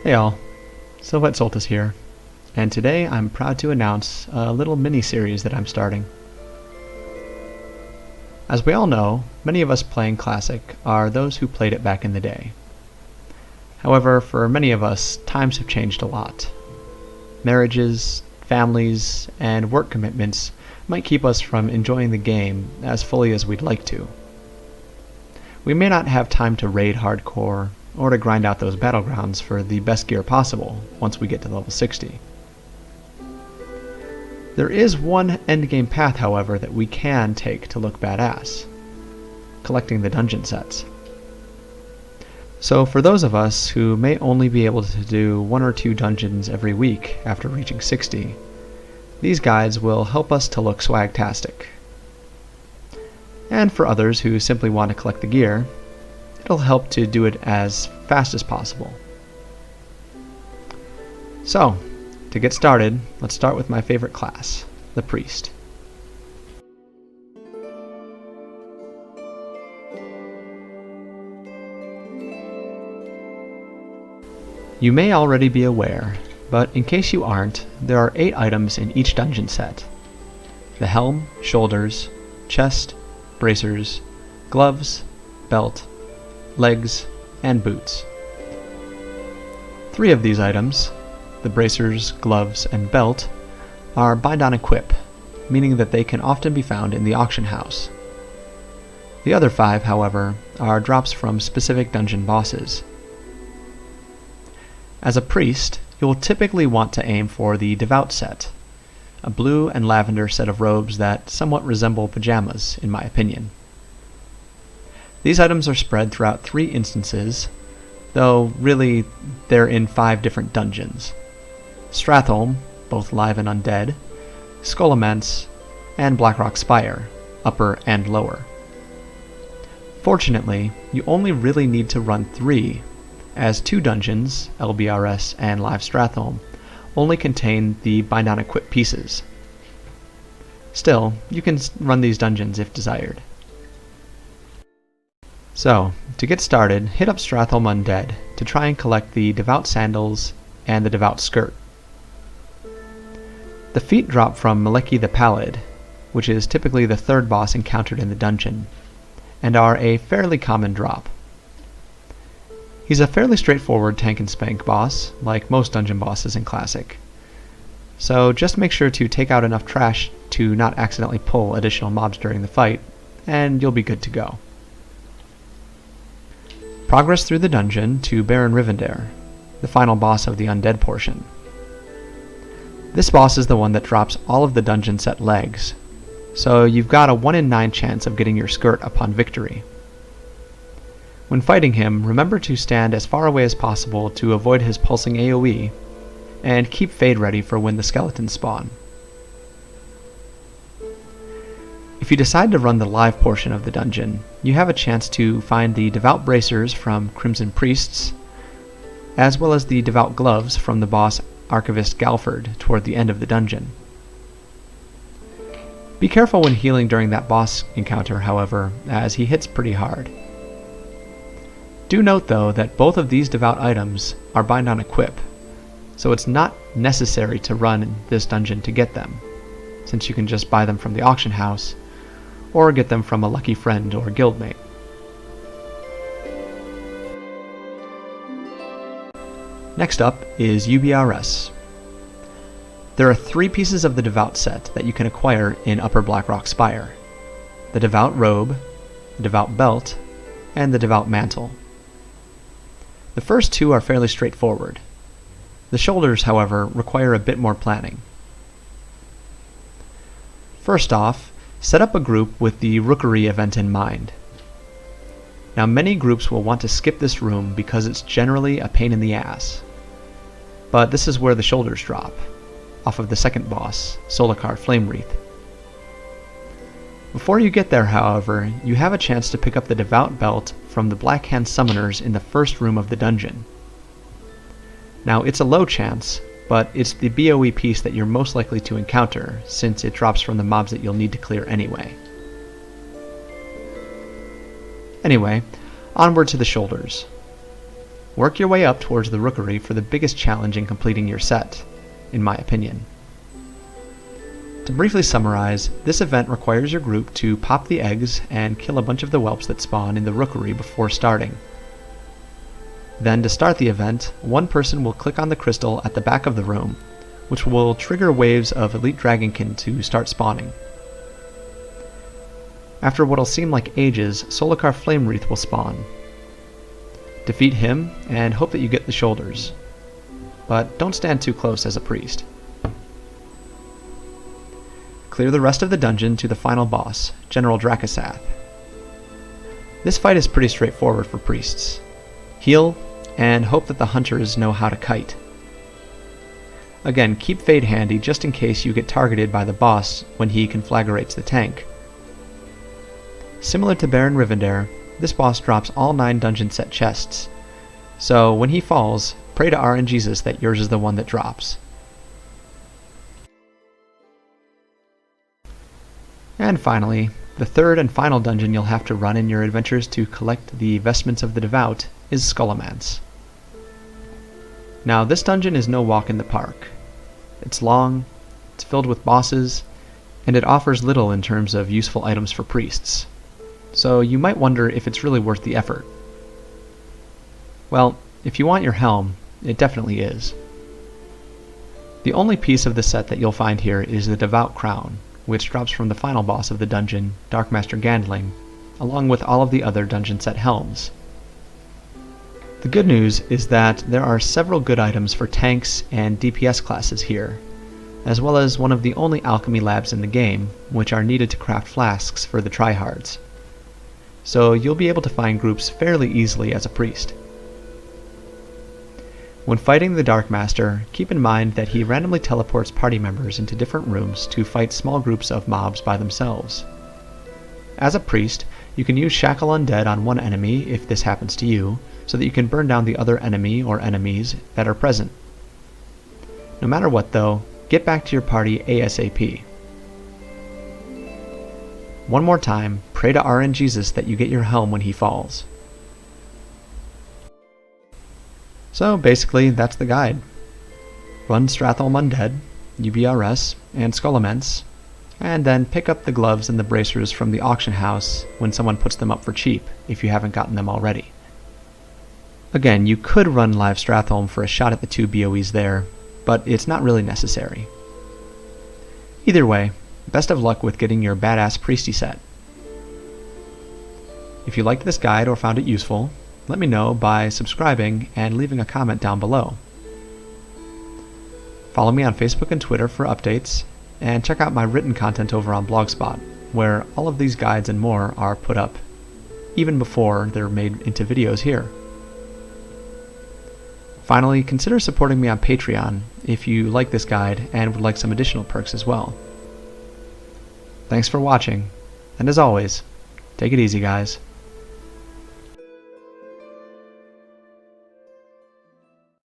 Hey all, Silvite Soltis here, and today I'm proud to announce a little mini-series that I'm starting. As we all know, many of us playing Classic are those who played it back in the day. However, for many of us, times have changed a lot. Marriages, families, and work commitments might keep us from enjoying the game as fully as we'd like to. We may not have time to raid hardcore, or to grind out those battlegrounds for the best gear possible once we get to level 60. There is one endgame path, however, that we can take to look badass: collecting the dungeon sets. So for those of us who may only be able to do 1 or 2 dungeons every week after reaching 60, these guides will help us to look swagtastic. And for others who simply want to collect the gear, it'll help to do it as fast as possible. So, to get started, let's start with my favorite class, the Priest. You may already be aware, but in case you aren't, there are 8 items in each dungeon set: the helm, shoulders, chest, bracers, gloves, belt, legs, and boots. 3 of these items, the bracers, gloves, and belt, are bind on equip, meaning that they can often be found in the auction house. The other 5, however, are drops from specific dungeon bosses. As a priest, you will typically want to aim for the Devout set, a blue and lavender set of robes that somewhat resemble pajamas, in my opinion. These items are spread throughout 3 instances, though really they're in 5 different dungeons: Stratholme, both live and undead, Scholomance, and Blackrock Spire, upper and lower. Fortunately, you only really need to run 3, as 2 dungeons, LBRS and Live Stratholme, only contain the bind on equip pieces. Still, you can run these dungeons if desired. So, to get started, hit up Stratholme Undead to try and collect the Devout Sandals and the Devout Skirt. The feet drop from Maleki the Pallid, which is typically the 3rd boss encountered in the dungeon, and are a fairly common drop. He's a fairly straightforward tank and spank boss, like most dungeon bosses in Classic. So just make sure to take out enough trash to not accidentally pull additional mobs during the fight, and you'll be good to go. Progress through the dungeon to Baron Rivendare, the final boss of the Undead portion. This boss is the one that drops all of the dungeon set legs, so you've got a 1 in 9 chance of getting your skirt upon victory. When fighting him, remember to stand as far away as possible to avoid his pulsing AoE, and keep Fade ready for when the skeletons spawn. If you decide to run the live portion of the dungeon, you have a chance to find the Devout Bracers from Crimson Priests, as well as the Devout Gloves from the boss Archivist Galford toward the end of the dungeon. Be careful when healing during that boss encounter, however, as he hits pretty hard. Do note, though, that both of these Devout items are bind on equip, so it's not necessary to run this dungeon to get them, since you can just buy them from the auction house, or get them from a lucky friend or guildmate. Next up is UVRS. There are 3 pieces of the Devout set that you can acquire in Upper Blackrock Spire: the Devout Robe, the Devout Belt, and the Devout Mantle. The first 2 are fairly straightforward. The shoulders, however, require a bit more planning. First off, set up a group with the Rookery event in mind. Now, many groups will want to skip this room because it's generally a pain in the ass. But this is where the shoulders drop, off of the second boss, Solakar Flame Wreath. Before you get there, however, you have a chance to pick up the Devout Belt from the Black Hand Summoners in the first room of the dungeon. Now, it's a low chance, but it's the BOE piece that you're most likely to encounter, since it drops from the mobs that you'll need to clear anyway. Anyway, onward to the shoulders. Work your way up towards the rookery for the biggest challenge in completing your set, in my opinion. To briefly summarize, this event requires your group to pop the eggs and kill a bunch of the whelps that spawn in the rookery before starting. Then to start the event, one person will click on the crystal at the back of the room, which will trigger waves of elite dragonkin to start spawning. After what'll seem like ages, Solokar Flamewreath will spawn. Defeat him, and hope that you get the shoulders. But don't stand too close as a priest. Clear the rest of the dungeon to the final boss, General Dracasath. This fight is pretty straightforward for priests. Heal, and hope that the hunters know how to kite. Again, keep Fade handy just in case you get targeted by the boss when he conflagrates the tank. Similar to Baron Rivendare, this boss drops all 9 dungeon set chests, so when he falls, pray to RNGesus that yours is the one that drops. And finally, the third and final dungeon you'll have to run in your adventures to collect the Vestments of the Devout is Scholomance. Now, this dungeon is no walk in the park. It's long, it's filled with bosses, and it offers little in terms of useful items for priests. So you might wonder if it's really worth the effort. Well, if you want your helm, it definitely is. The only piece of the set that you'll find here is the Devout crown, which drops from the final boss of the dungeon, Darkmaster Gandling, along with all of the other dungeon set helms. The good news is that there are several good items for tanks and DPS classes here, as well as one of the only alchemy labs in the game, which are needed to craft flasks for the tryhards. So you'll be able to find groups fairly easily as a priest. When fighting the Darkmaster, keep in mind that he randomly teleports party members into different rooms to fight small groups of mobs by themselves. As a priest, you can use Shackle Undead on one enemy if this happens to you, so that you can burn down the other enemy or enemies that are present. No matter what though, get back to your party ASAP. One more time, pray to RNGesus that you get your helm when he falls. So basically, that's the guide. Run Stratholme Undead, UVRS, and Scholomance, and then pick up the gloves and the bracers from the auction house when someone puts them up for cheap, if you haven't gotten them already. Again, you could run Live Stratholme for a shot at the 2 BOEs there, but it's not really necessary. Either way, best of luck with getting your badass priesty set. If you liked this guide or found it useful, let me know by subscribing and leaving a comment down below. Follow me on Facebook and Twitter for updates, and check out my written content over on Blogspot, where all of these guides and more are put up, even before they're made into videos here. Finally, consider supporting me on Patreon if you like this guide and would like some additional perks as well. Thanks for watching, and as always, take it easy, guys.